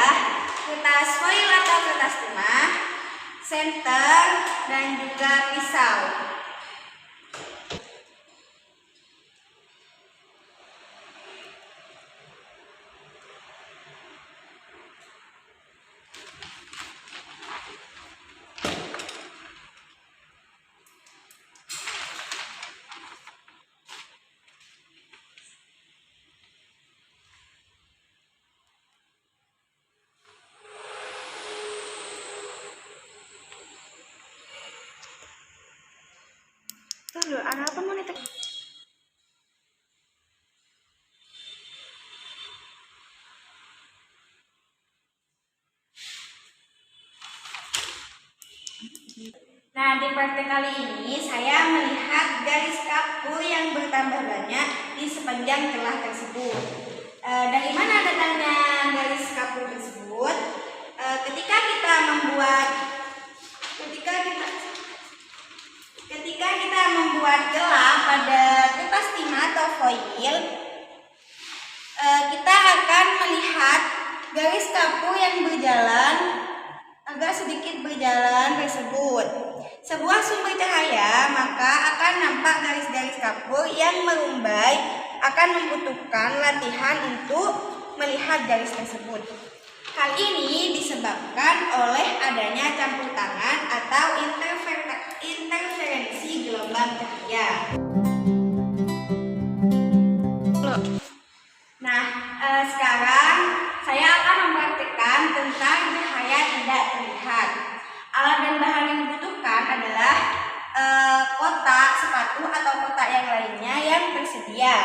adalah kertas foil atau kertas timah, senter, dan juga pisau. Tuh, anak apa mau nitek? Nah, di praktek kali ini saya melihat garis kapu yang bertambah banyak di sepanjang celah tersebut. Dari mana datangnya garis kapu tersebut? Ketika kita membuat celah pada kertas timah atau foil, kita akan melihat garis kapu yang berjalan agak sedikit berjalan tersebut. Sebuah sumber cahaya maka akan nampak garis-garis kapur yang merumbai, akan membutuhkan latihan untuk melihat garis tersebut. Hal ini disebabkan oleh adanya campur tangan atau interferensi gelombang cahaya. Nah, sekarang saya akan mempraktikkan tentang cahaya tidak terlihat. Alat dan bahan yang dibutuhkan adalah kotak, sepatu, atau kotak yang lainnya yang tersedia.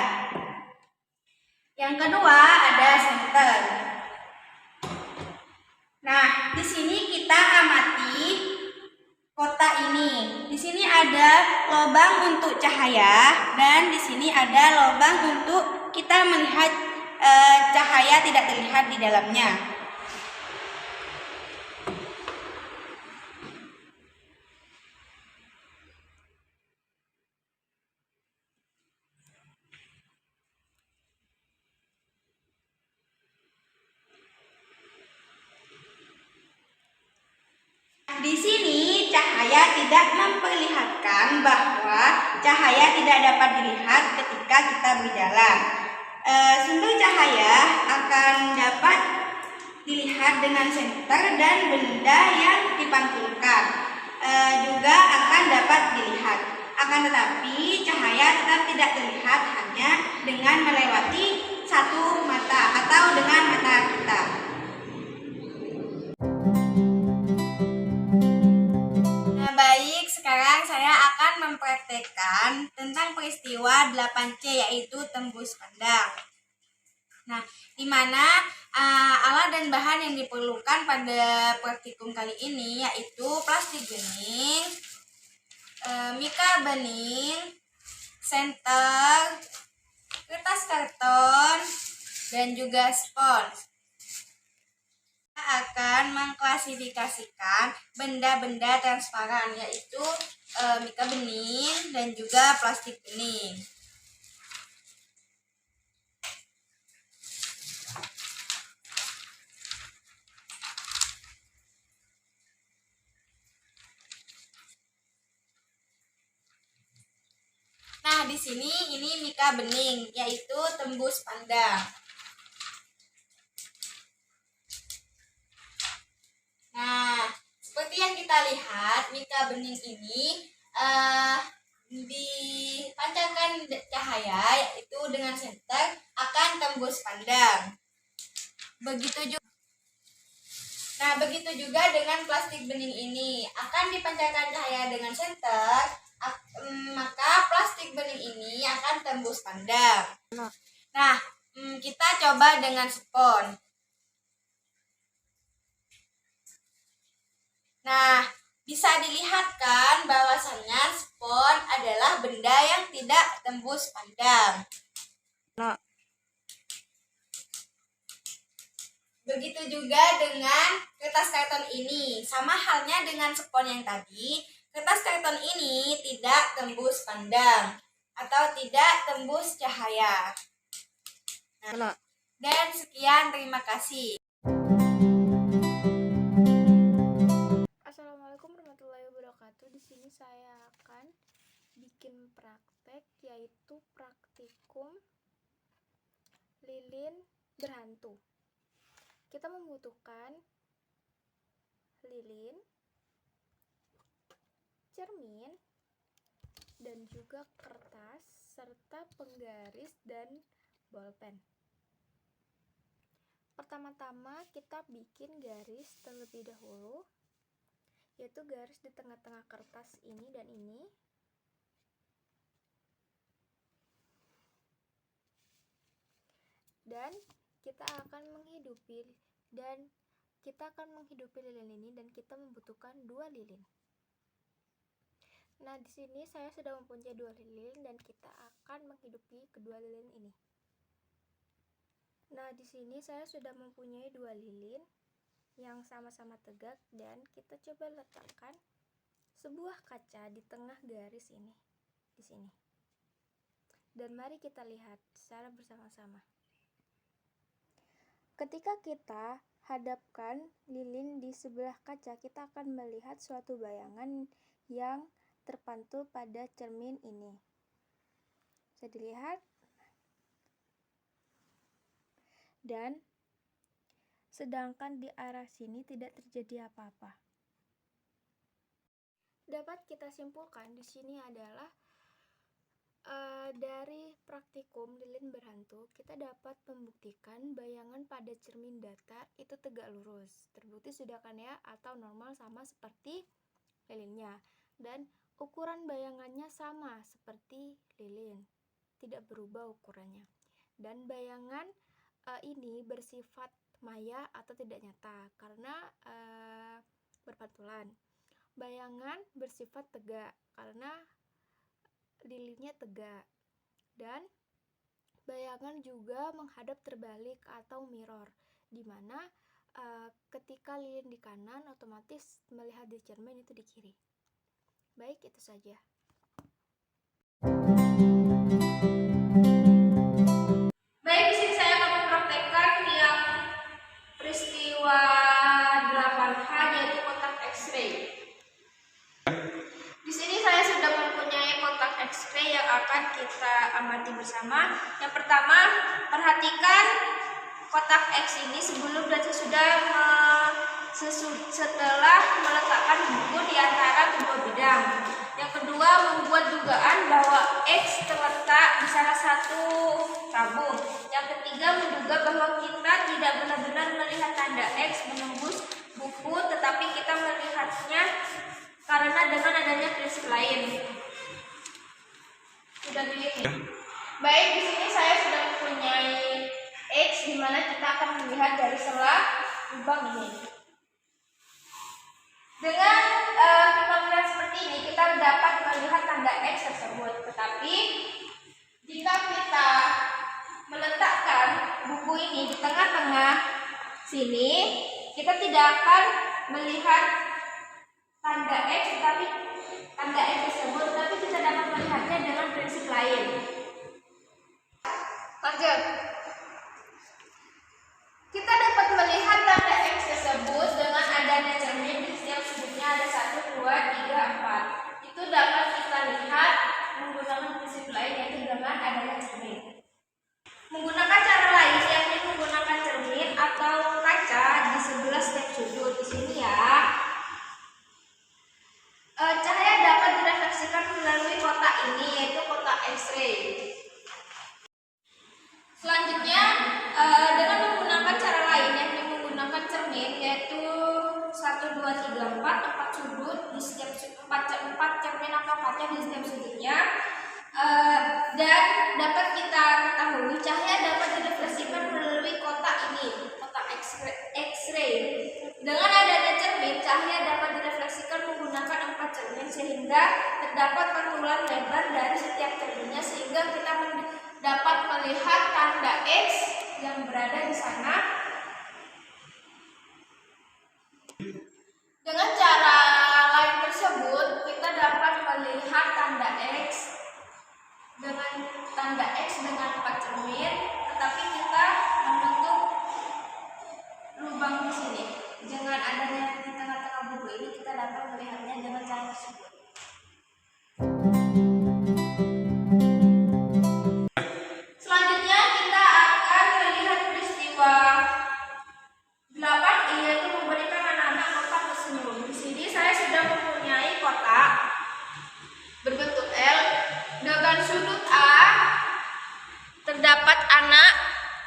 Yang kedua ada senter. Nah, di sini kita amati kotak ini. Di sini ada lubang untuk cahaya dan di sini ada lubang untuk kita melihat cahaya tidak terlihat di dalamnya. Di sini cahaya tidak memperlihatkan bahwa cahaya tidak dapat dilihat ketika kita berjalan. Sumber cahaya akan dapat dilihat dengan senter dan benda yang dipantulkan juga akan dapat dilihat. Akan tetapi cahaya tetap tidak terlihat hanya dengan melewati satu mata atau dengan mata kita. Baik, sekarang saya akan mempraktekkan tentang peristiwa 8C, yaitu tembus pandang. Nah, di mana alat dan bahan yang diperlukan pada praktikum kali ini yaitu plastik bening, mika bening, senter, kertas karton, dan juga spons. Akan mengklasifikasikan benda-benda transparan yaitu mika bening dan juga plastik bening. Nah, di sini ini mika bening yaitu tembus pandang. Nah, seperti yang kita lihat, mika bening ini dipancarkan cahaya yaitu dengan senter akan tembus pandang. Begitu juga dengan plastik bening ini akan dipancarkan cahaya dengan senter, maka plastik bening ini akan tembus pandang. Nah, kita coba dengan spons. Nah, bisa dilihat kan bahwasannya spons adalah benda yang tidak tembus pandang. Begitu juga dengan kertas karton ini. Sama halnya dengan spons yang tadi, kertas karton ini tidak tembus pandang atau tidak tembus cahaya. Dan sekian, terima kasih. sini saya akan bikin praktek, yaitu praktikum lilin berhantu. Kita membutuhkan lilin, cermin, dan juga kertas, serta penggaris dan bolpen. Pertama-tama kita bikin garis terlebih dahulu, yaitu garis di tengah-tengah kertas ini dan ini. Dan kita akan menghidupi lilin ini, dan kita membutuhkan 2 lilin. Nah, di sini saya sudah mempunyai 2 lilin dan kita akan menghidupi kedua lilin ini. Nah, di sini saya sudah mempunyai 2 lilin yang sama-sama tegak, dan kita coba letakkan sebuah kaca di tengah garis ini, di sini. Dan mari kita lihat secara bersama-sama. Ketika kita hadapkan lilin di sebelah kaca, kita akan melihat suatu bayangan yang terpantul pada cermin ini. Bisa dilihat? Dan sedangkan di arah sini tidak terjadi apa-apa. Dapat kita simpulkan di sini adalah dari praktikum lilin berhantu, kita dapat membuktikan bayangan pada cermin datar itu tegak lurus, terbukti sudah kan ya, atau normal sama seperti lilinnya, dan ukuran bayangannya sama seperti lilin, tidak berubah ukurannya, dan bayangan ini bersifat maya atau tidak nyata karena berpantulan. Bayangan bersifat tegak karena lilinnya tegak, dan bayangan juga menghadap terbalik atau mirror, di mana ketika lilin di kanan otomatis melihat di cermin itu di kiri. Baik, itu saja. Baik, di sini saya akan mempraktekkan yang peristiwa 8H, yaitu kotak X-ray. Di sini saya sudah mempunyai kotak X-ray yang akan kita amati bersama. Yang pertama, perhatikan kotak X ini setelah meletakkan buku di antara kedua bidang. Yang kedua, membuat dugaan bahwa X terletak di salah satu tabung. Yang ketiga, menduga bahwa kita tidak benar-benar melihat tanda X menembus buku, tetapi kita melihatnya karena dengan adanya prinsip lain. Sudah begini. Baik, di sini saya sudah mempunyai X, di mana kita akan melihat dari sebelah lubang ini. Dengan kita melihat seperti ini, kita dapat melihat tanda X tersebut. Tetapi jika kita meletakkan buku ini di tengah-tengah sini, kita tidak akan melihat tanda X, tetapi tanda X tersebut, tapi kita dapat melihatnya dengan prinsip lain. Lanjut. Kita dapat melihat tanda X tersebut dengan adanya cermin di setiap sudutnya ada 1, 2, 3, 4. Itu dapat kita lihat menggunakan prinsip lain, yaitu dengan adanya cermin. Menggunakan cara lain, yakni menggunakan cermin atau kaca di sebelah setiap sudut. Di sini ya, cahaya dapat direfleksikan melalui kotak ini, yaitu kotak X-ray. Selanjutnya, dengan menggunakan cara lain, yakni menggunakan cermin, yaitu 1, 2, 3, 4, 4 sudut di setiap 4 cermin atau kaca di setiap sudutnya, dan dapat kita ketahui cahaya dapat direfleksikan melalui kotak ini, kotak X-ray. Dengan adanya cermin, cahaya dapat direfleksikan menggunakan 4 cermin sehingga terdapat pantulan lebar dari setiap cerminnya, sehingga kita dapat melihat tanda X yang berada di sana. Dengan cara lain tersebut, kita dapat melihat tanda X dengan 4 cermin, tetapi kita menutup lubang di sini. Dengan adanya di tengah-tengah buku ini, kita dapat melihatnya dengan cara tersebut.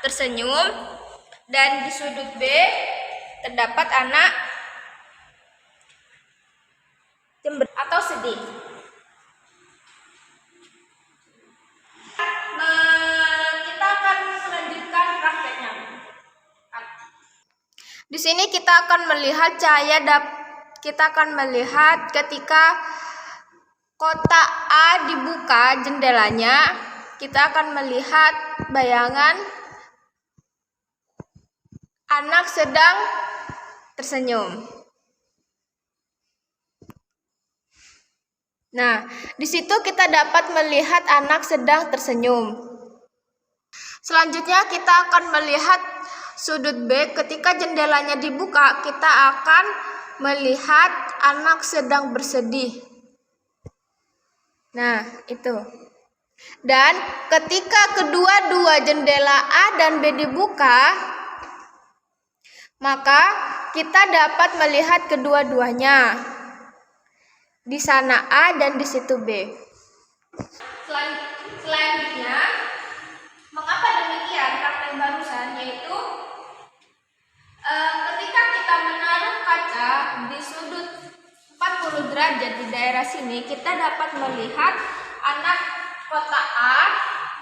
tersenyum, dan di sudut B terdapat anak atau sedih. Kita akan melanjutkan prakteknya. Di sini kita akan melihat kita akan melihat ketika kotak A dibuka jendelanya, kita akan melihat bayangan anak sedang tersenyum. Nah, di situ kita dapat melihat anak sedang tersenyum. Selanjutnya kita akan melihat sudut B. Ketika jendelanya dibuka, kita akan melihat anak sedang bersedih. Nah, itu. Dan ketika kedua-dua jendela A dan B dibuka, maka kita dapat melihat kedua-duanya. Di sana A dan di situ B. Selanjutnya, mengapa demikian praktek barusan, yaitu ketika kita menaruh kaca di sudut 40 derajat di daerah sini, kita dapat melihat anak kotak A,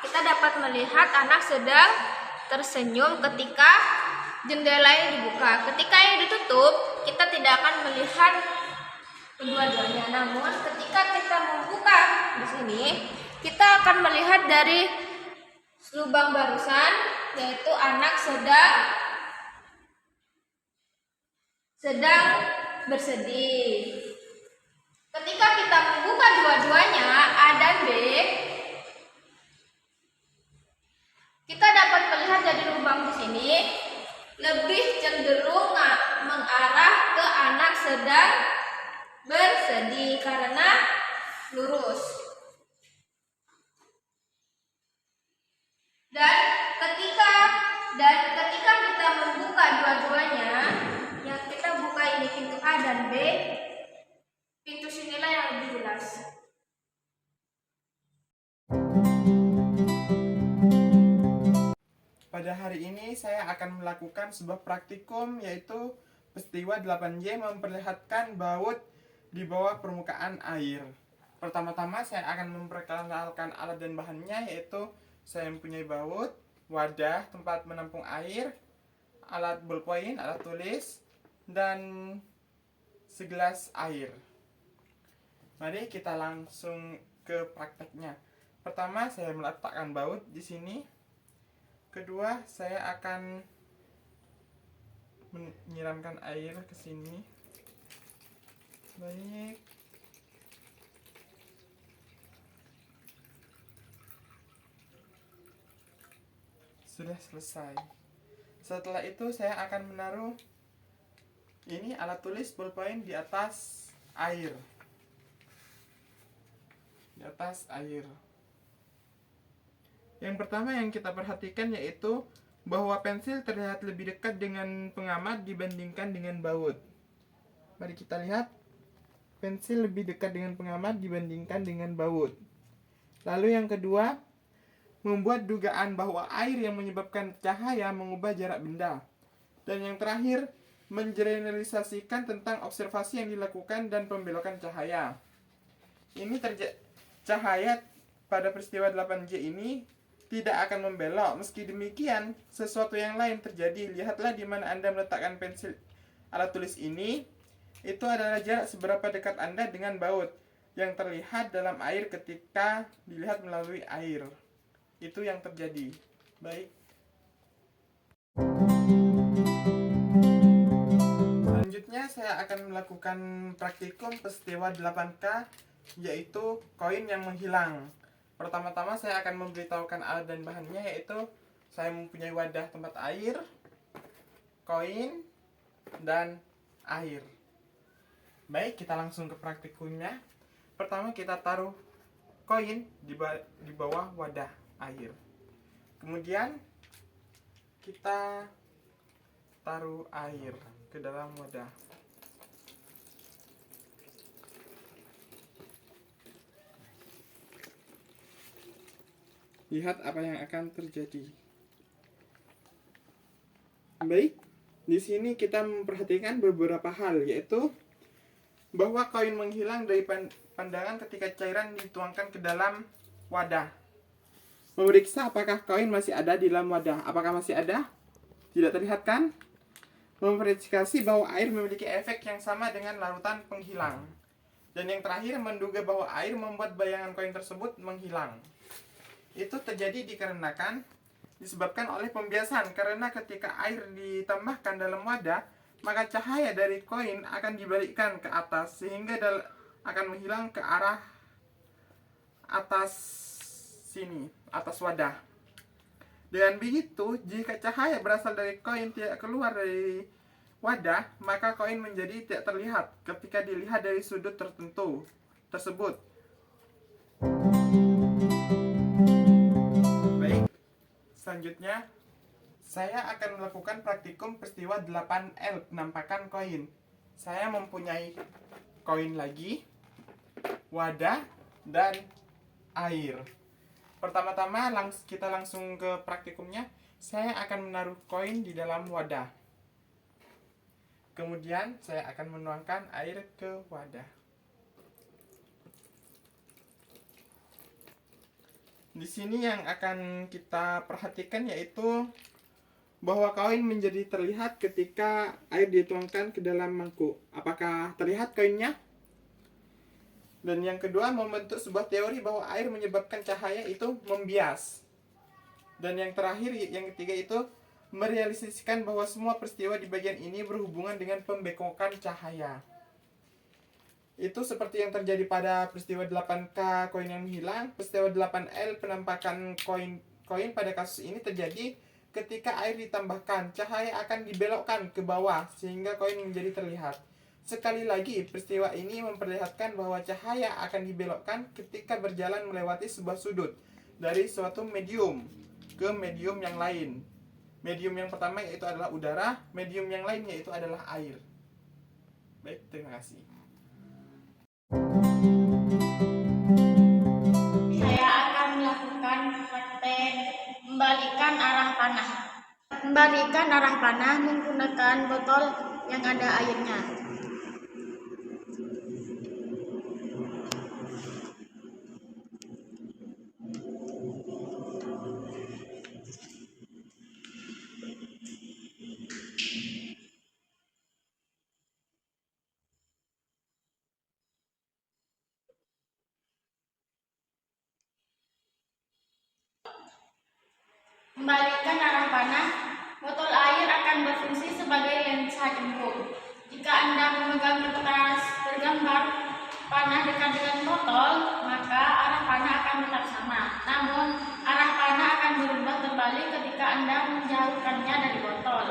kita dapat melihat anak sedang tersenyum ketika jendelanya dibuka. Ketika ini ditutup, kita tidak akan melihat kedua-duanya. Namun ketika kita membuka di sini, kita akan melihat dari lubang barusan, yaitu anak sedang bersedih. Ketika kita membuka dua-duanya A dan B, kita dapat melihat dari lubang di sini lebih cenderung mengarah ke anak sedang bersedih karena lurus. Dan ketika kita membuka dua-duanya, yang kita buka ini pintu A dan B, pintu sinilah yang lebih jelas. Pada hari ini saya akan melakukan sebuah praktikum, yaitu peristiwa 8J memperlihatkan baut di bawah permukaan air. Pertama-tama saya akan memperkenalkan alat dan bahannya, yaitu saya mempunyai baut, wadah tempat menampung air, alat ballpoint, alat tulis, dan segelas air. Mari kita langsung ke prakteknya. Pertama, saya meletakkan baut di sini. Kedua, saya akan menyiramkan air ke sini. Baik. Sudah selesai. Setelah itu saya akan menaruh ini alat tulis ballpoint di atas air. Di atas air. Yang pertama yang kita perhatikan yaitu bahwa pensil terlihat lebih dekat dengan pengamat dibandingkan dengan baut. Mari kita lihat, pensil lebih dekat dengan pengamat dibandingkan dengan baut. Lalu yang kedua, membuat dugaan bahwa air yang menyebabkan cahaya mengubah jarak benda. Dan yang terakhir, mengeneralisasikan tentang observasi yang dilakukan dan pembelokan cahaya. Ini cahaya pada peristiwa 8J ini tidak akan membelok. Meski demikian, sesuatu yang lain terjadi. Lihatlah di mana Anda meletakkan pensil alat tulis ini. Itu adalah jarak seberapa dekat Anda dengan baut yang terlihat dalam air ketika dilihat melalui air. Itu yang terjadi. Baik. Selanjutnya saya akan melakukan praktikum peristiwa 8K, yaitu koin yang menghilang. Pertama-tama saya akan memberitahukan alat dan bahannya, yaitu saya mempunyai wadah tempat air, koin, dan air. Baik, kita langsung ke praktikumnya. Pertama kita taruh koin di bawah wadah air. Kemudian kita taruh air ke dalam wadah. Lihat apa yang akan terjadi. Baik, di sini kita memperhatikan beberapa hal, yaitu bahwa koin menghilang dari pandangan ketika cairan dituangkan ke dalam wadah. Memeriksa apakah koin masih ada di dalam wadah. Apakah masih ada? Tidak terlihat kan? Memverifikasi bahwa air memiliki efek yang sama dengan larutan penghilang. Dan yang terakhir, menduga bahwa air membuat bayangan koin tersebut menghilang. Itu terjadi disebabkan oleh pembiasan, karena ketika air ditambahkan dalam wadah, maka cahaya dari koin akan dibalikkan ke atas sehingga akan menghilang ke arah atas sini, atas wadah. Dengan begitu, jika cahaya berasal dari koin tidak keluar dari wadah, maka koin menjadi tidak terlihat ketika dilihat dari sudut tertentu tersebut. Baik, selanjutnya saya akan melakukan praktikum peristiwa 8L penampakan koin. Saya mempunyai koin lagi, wadah, dan air. Pertama-tama kita langsung ke praktikumnya. Saya akan menaruh koin di dalam wadah. Kemudian saya akan menuangkan air ke wadah. Di sini yang akan kita perhatikan yaitu bahwa koin menjadi terlihat ketika air dituangkan ke dalam mangkuk. Apakah terlihat koinnya? Dan yang kedua, membentuk sebuah teori bahwa air menyebabkan cahaya itu membias. Dan yang terakhir, yang ketiga itu merealisasikan bahwa semua peristiwa di bagian ini berhubungan dengan pembekokan cahaya. Itu seperti yang terjadi pada peristiwa 8K koin yang hilang. Peristiwa 8L penampakan koin pada kasus ini terjadi ketika air ditambahkan, cahaya akan dibelokkan ke bawah sehingga koin menjadi terlihat. Sekali lagi, peristiwa ini memperlihatkan bahwa cahaya akan dibelokkan ketika berjalan melewati sebuah sudut dari suatu medium ke medium yang lain. Medium yang pertama yaitu adalah udara, medium yang lain yaitu adalah air. Baik, terima kasih. Saya akan melakukan praktek membalikan arah panah. Membalikan arah panah menggunakan botol yang ada airnya. Membalikkan arah panah, botol air akan berfungsi sebagai lensa jemput. Jika Anda memegang kertas bergambar panah dekat dengan botol, maka arah panah akan tetap sama. Namun, arah panah akan berubah terbalik ketika Anda menjauhkannya dari botol.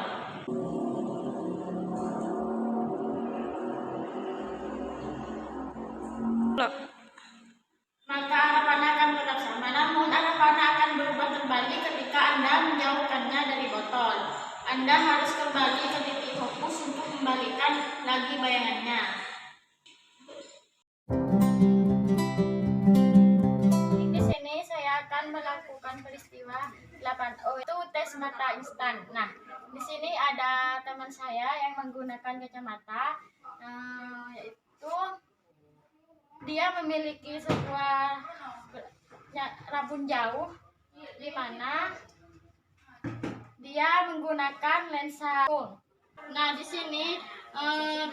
Maka arah panah akan tetap sama, namun arah panah akan berubah terbalik ketika Anda menjauhkannya dari botol. Anda harus kembali ke titik fokus untuk membalikkan lagi bayangannya. Di sini saya akan melakukan peristiwa 8O, itu tes mata instan. Nah, di sini ada teman saya yang menggunakan kacamata, yaitu dia memiliki sebuah rabun jauh di mana dia menggunakan lensa jekung. Nah, di sini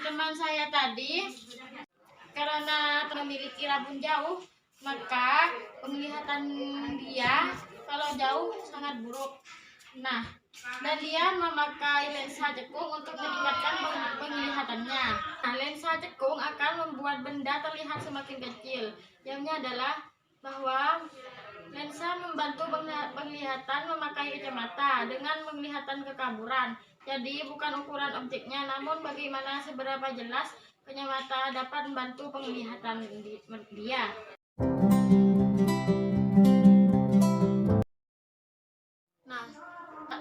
teman saya tadi karena memiliki rabun jauh, maka penglihatan dia kalau jauh sangat buruk. Nah, dan dia memakai lensa jekung untuk meningkatkan penglihatannya. Nah, lensa jekung akan membuat benda terlihat semakin kecil. Yang adalah bahwa lensa membantu penglihatan memakai kacamata dengan penglihatan kekaburan. Jadi bukan ukuran objeknya, namun bagaimana seberapa jelas kacamata dapat membantu penglihatan dia. Nah,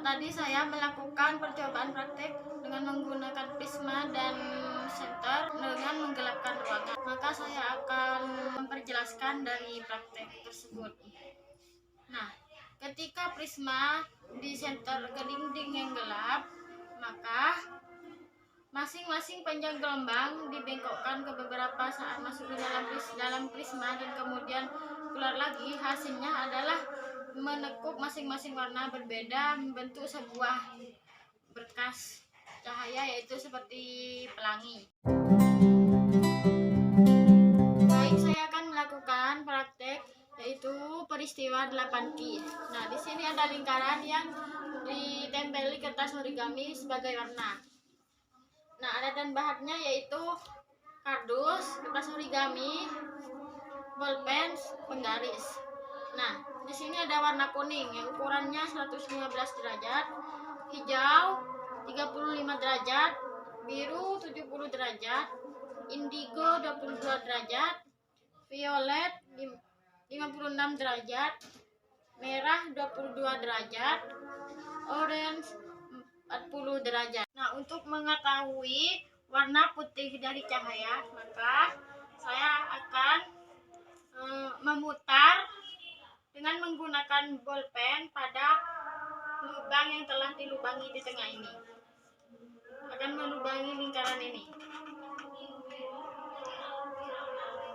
tadi saya melakukan percobaan praktek dengan menggunakan prisma dan senter dengan menggelapkan ruangan. Maka saya akan memperjelaskan dari praktek tersebut. Nah, ketika prisma di senter ke dinding yang gelap, Maka masing-masing panjang gelombang dibengkokkan ke beberapa saat masuk ke dalam prisma dan kemudian keluar lagi. Hasilnya adalah menekuk masing-masing warna berbeda membentuk sebuah berkas cahaya, yaitu seperti pelangi. Baik, saya akan melakukan praktek yaitu peristiwa 8Q. Nah, di sini ada lingkaran yang ditempeli kertas origami sebagai warna. Nah, ada dan bahannya yaitu kardus, kertas origami, bolpen, penggaris. Nah, di sini ada warna kuning yang ukurannya 115 derajat, hijau 35 derajat, biru 70 derajat, indigo 22 derajat, violet 56 derajat, merah 22 derajat, orange 40 derajat. Nah, untuk mengetahui warna putih dari cahaya, maka saya akan memutar dengan menggunakan bolpen pada lubang yang telah dilubangi di tengah ini. Akan melubangi lingkaran ini.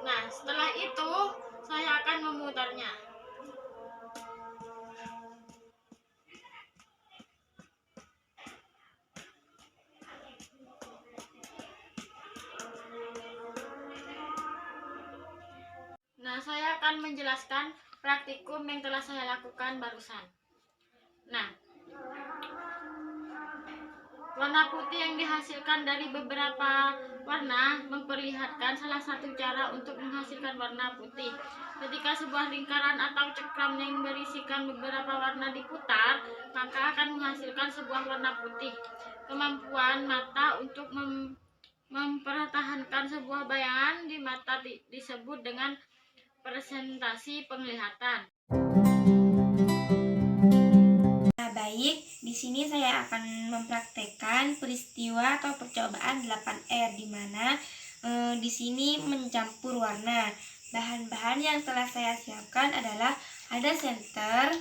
Nah, setelah itu saya akan memutarnya. Nah, saya akan menjelaskan praktikum yang telah saya lakukan barusan. Nah, warna putih yang dihasilkan dari beberapa warna memperlihatkan salah satu cara untuk menghasilkan warna putih. Ketika sebuah lingkaran atau cekram yang berisikan beberapa warna diputar, maka akan menghasilkan sebuah warna putih. Kemampuan mata untuk mempertahankan sebuah bayangan di mata disebut dengan presentasi penglihatan. Nah, baik, di sini saya akan mempraktekkan peristiwa atau percobaan 8R di mana di sini mencampur warna. Bahan-bahan yang telah saya siapkan adalah ada senter,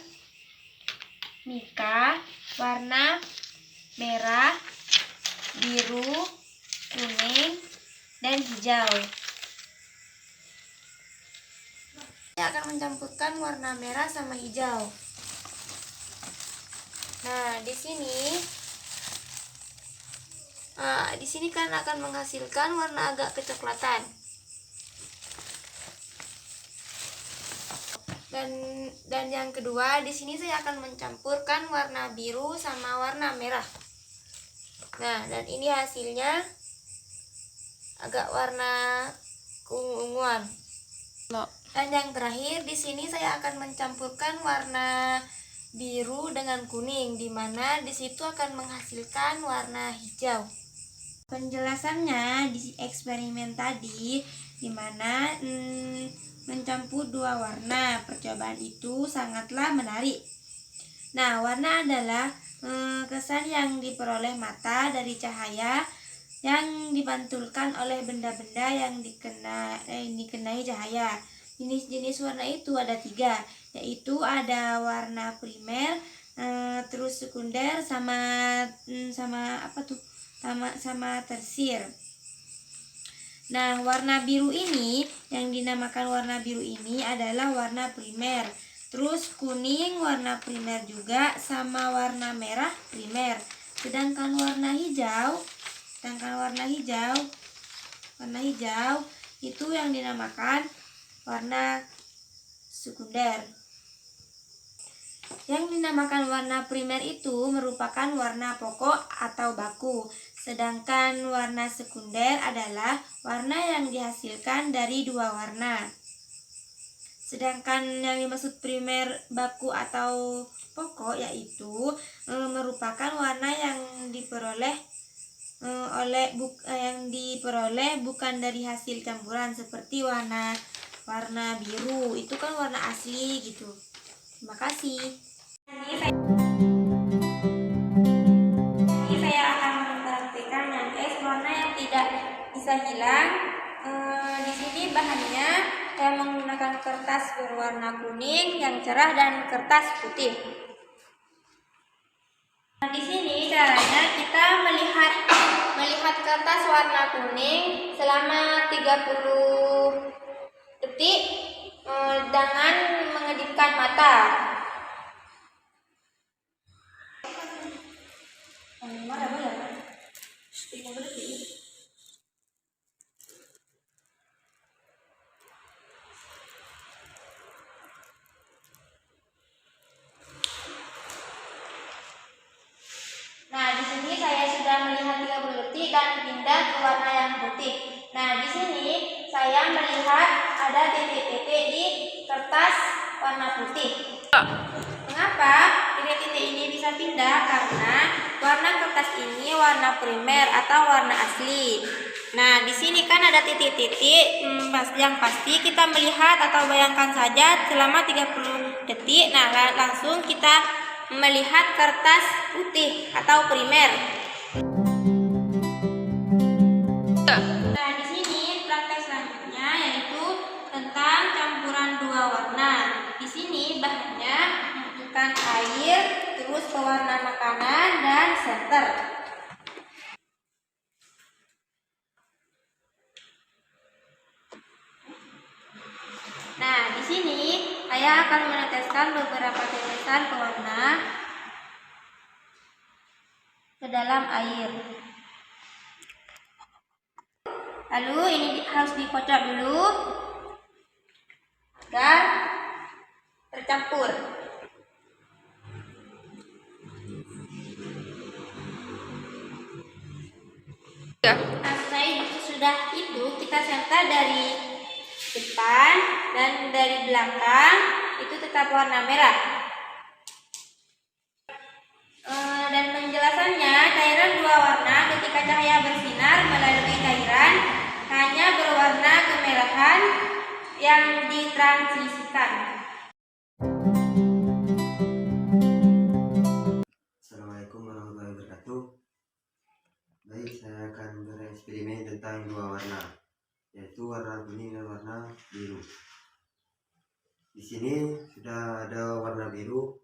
mika, warna merah, biru, kuning, dan hijau. Saya akan mencampurkan warna merah sama hijau. Nah, di sini kan akan menghasilkan warna agak kecoklatan. Dan yang kedua, di sini saya akan mencampurkan warna biru sama warna merah. Nah, dan ini hasilnya agak warna keunguan. Dan yang terakhir, di sini saya akan mencampurkan warna biru dengan kuning, di mana di situ akan menghasilkan warna hijau. Penjelasannya di eksperimen tadi, di mana mencampur dua warna, percobaan itu sangatlah menarik. Nah, warna adalah kesan yang diperoleh mata dari cahaya yang dipantulkan oleh benda-benda yang dikenai cahaya. Jenis-jenis warna itu ada 3, yaitu ada warna primer, terus sekunder, sama tersir. Nah, warna biru ini yang dinamakan warna biru ini adalah warna primer. Terus kuning warna primer juga, sama warna merah primer. Sedangkan warna hijau itu yang dinamakan warna sekunder. Yang dinamakan warna primer itu merupakan warna pokok atau baku, sedangkan warna sekunder adalah warna yang dihasilkan dari dua warna. Sedangkan yang dimaksud primer, baku atau pokok yaitu merupakan warna yang diperoleh bukan dari hasil campuran, seperti warna biru itu kan warna asli gitu. Terima kasih. Ini saya akan mempraktikkan yang warna yang tidak bisa hilang. Di sini bahannya saya menggunakan kertas berwarna kuning yang cerah dan kertas putih. Nah, di sini caranya kita melihat kertas warna kuning selama 30 detik dengan mengedipkan mata. Nah, di sini saya sudah melihat 30 detik dan pindah ke warna yang putih. Nah, di sini saya melihat ada titik-titik di kertas warna putih. Mengapa titik-titik ini bisa pindah? Karena warna kertas ini warna primer atau warna asli. Nah, di sini kan ada titik-titik yang pasti kita melihat atau bayangkan saja selama 30 detik. Nah, langsung kita melihat kertas putih atau primer. Nah, di sini praktek selanjutnya yaitu tentang campuran dua warna. Di sini bahannya membutuhkan air, terus pewarna makanan dan senter. Nah, di sini saya akan meneteskan beberapa tetesan pewarna ke dalam air. Lalu ini harus dikocok dulu agar tercampur. Nah, sudah itu kita senter dari depan dan dari belakang itu tetap warna merah. Dan penjelasannya, cairan dua warna ketika cahaya bersinar melalui cairan hanya berwarna kemerahan yang ditransmisikan. Assalamualaikum warahmatullahi wabarakatuh. Baik, saya akan bereksperimen tentang dua warna, yaitu warna kuning dan warna biru. Di sini sudah ada warna biru.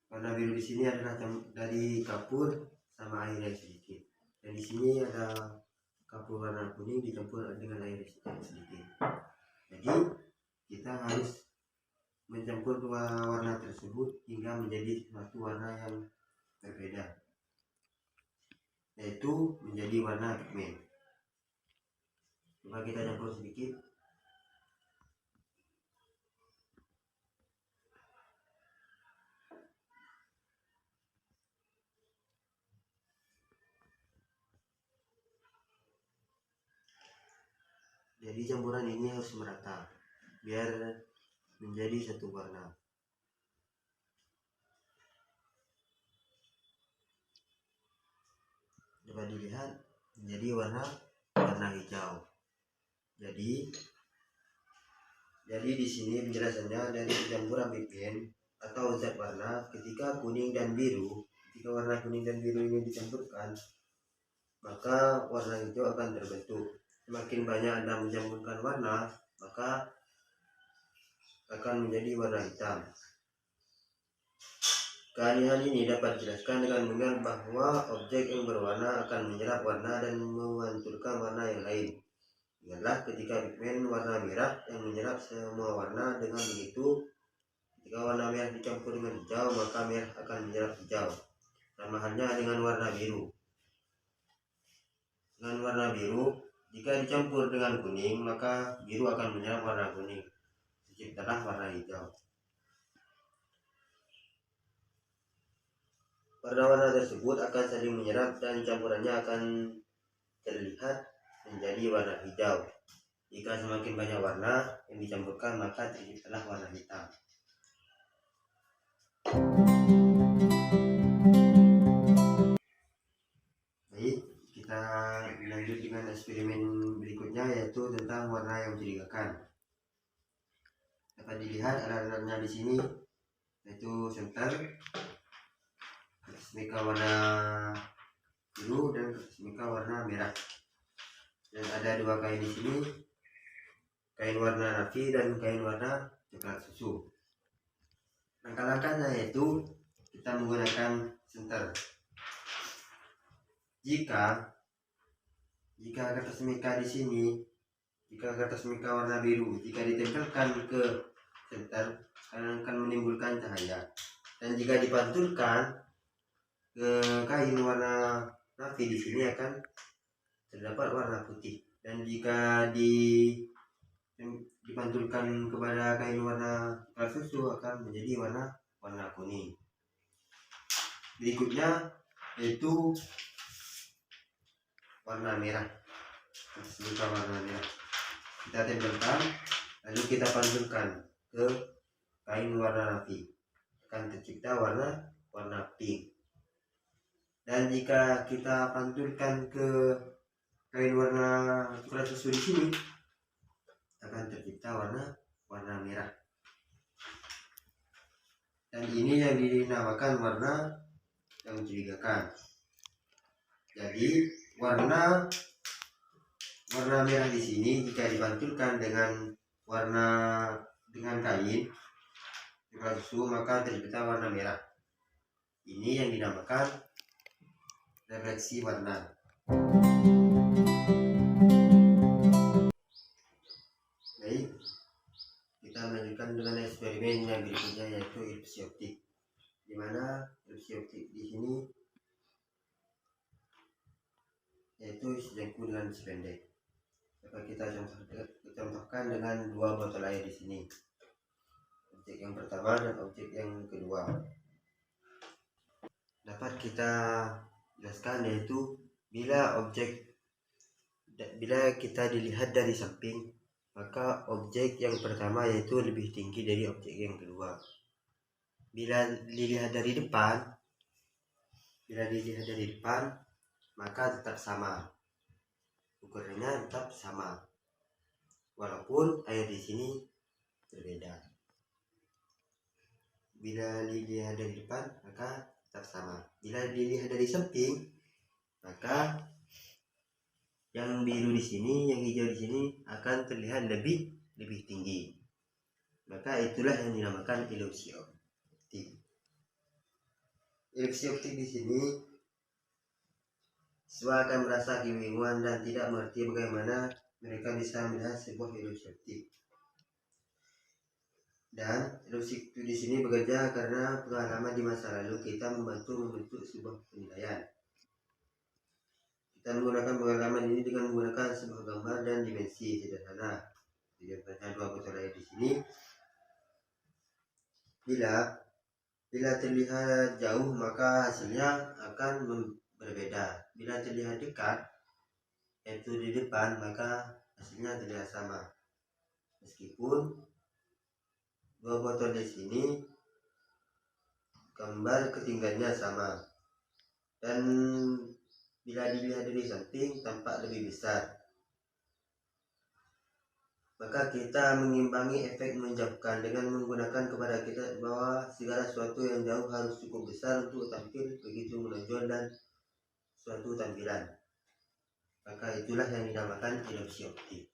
Warna biru di sini adalah dari kapur sama air yang sedikit. Dan di sini ada kapur warna kuning dicampur dengan air yang sedikit. Jadi kita harus mencampur dua warna tersebut hingga menjadi satu warna yang berbeda, yaitu menjadi warna pigmen. Coba kita campur sedikit. Jadi campuran ini harus merata biar menjadi satu warna. Coba dilihat menjadi warna hijau. Jadi di sini penjelasannya dari campuran pigmen atau zat warna ketika kuning dan biru. Ketika warna kuning dan biru ini dicampurkan, maka warna hijau akan terbentuk. Semakin banyak Anda mencampurkan warna, maka akan menjadi warna hitam. Keanehan ini dapat dijelaskan dengan mengenal bahwa objek yang berwarna akan menyerap warna dan memantulkan warna yang lain. Ingatlah ketika pigmen warna merah yang menyerap semua warna. Dengan begitu, ketika warna merah dicampur dengan hijau, maka merah akan menyerap hijau. Sama halnya dengan warna biru. Dengan warna biru, jika dicampur dengan kuning, maka biru akan menyerap warna kuning. Terciptalah warna hijau. Warna-warna tersebut akan saling menyerap dan campurannya akan terlihat menjadi warna hijau. Jika semakin banyak warna yang dicampurkan, maka terciptalah warna hitam. Baik, kita lanjut dengan eksperimen berikutnya, yaitu tentang warna yang mencurigakan. Dapat dilihat alat-alatnya di sini, yaitu senter, kertas mika warna biru dan kertas mika warna merah. Dan ada dua kain di sini, kain warna navy dan kain warna coklat susu. Langkah-langkahnya yaitu kita menggunakan senter. Jika kertas mika di sini, jika kertas mika warna biru, jika ditempelkan ke senter akan menimbulkan cahaya, dan jika dipantulkan ke kain warna navy di sini akan terdapat warna putih, dan jika dipantulkan kepada kain warna coklat susu akan menjadi warna kuning. Berikutnya yaitu warna merah. Warna merah kita tempelkan, lalu kita pantulkan ke kain warna navy, akan tercipta warna pink. Dan jika kita pantulkan ke kain warna coklat susu di sini akan tercipta warna merah. Dan ini yang dinamakan warna yang mencurigakan. Jadi warna merah di sini jika dipantulkan dengan kain coklat susu maka tercipta warna merah. Ini yang dinamakan refleksi warna. Baik, kita melanjutkan dengan eksperimen yang berikutnya yaitu erupsi optik. Di mana erupsi optik di sini yaitu sejengku dengan sependek. Dapat kita contohkan dengan dua botol air di sini. Objek yang pertama dan objek yang kedua. Dapat kita jelaskan yaitu bila kita dilihat dari samping, maka objek yang pertama yaitu lebih tinggi dari objek yang kedua. Bila dilihat dari depan, maka tetap sama, ukurannya tetap sama, walaupun air di sini berbeda. Bila dilihat dari depan maka tetap sama. Bila dilihat dari samping, maka yang biru di sini, yang hijau di sini akan terlihat lebih tinggi. Maka itulah yang dinamakan erupsi optik. Erupsi optik di sini siswa akan merasa kebingungan dan tidak mengerti bagaimana mereka bisa melihat sebuah erupsi optik. Dan erupsi optik di sini bekerja karena pengalaman di masa lalu kita membentuk sebuah penilaian. Kita menggunakan pengalaman ini dengan menggunakan sebuah gambar dan dimensi sederhana. Contohnya dua botol air di sini. Bila terlihat jauh maka hasilnya akan berbeda. Bila terlihat dekat, yaitu di depan, maka hasilnya terlihat sama. Meskipun dua botol di sini gambar ketinggiannya sama, dan bila dilihat dari samping tampak lebih besar. Maka kita mengimbangi efek menjauhkan dengan menggunakan kepada kita bahwa segala sesuatu yang jauh harus cukup besar untuk tampil begitu menonjol dan suatu tampilan. Maka itulah yang dinamakan erupsi optik.